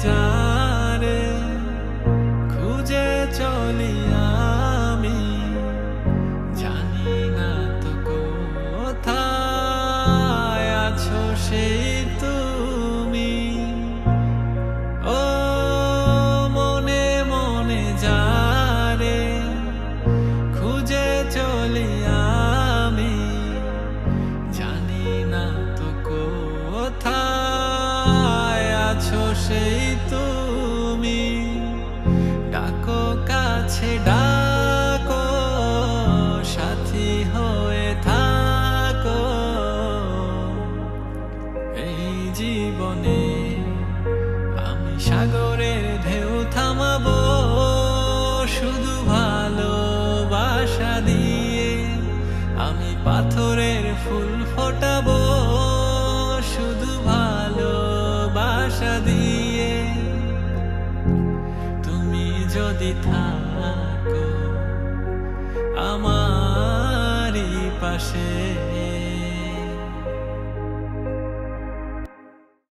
যারে খুঁজে চলি আমি, জানি না তো কোথায় আছো সেই তুমি। ও মনে মনে যারে খুঁজে চলি আমি, জানি না তো কোথায় আছো সেই তুমি। ডাকো কাছে ডাকো, সাথী হয়ে থাকো এই জীবনে। আমি সাগরের ঢেউ থামাবো শুধু ভালোবাসা দিয়ে, আমি পাথরের ফুল ফোটাবো শুধু ভালোবাসা দিয়ে। তুমি যদি থাকো আমারই পাশে,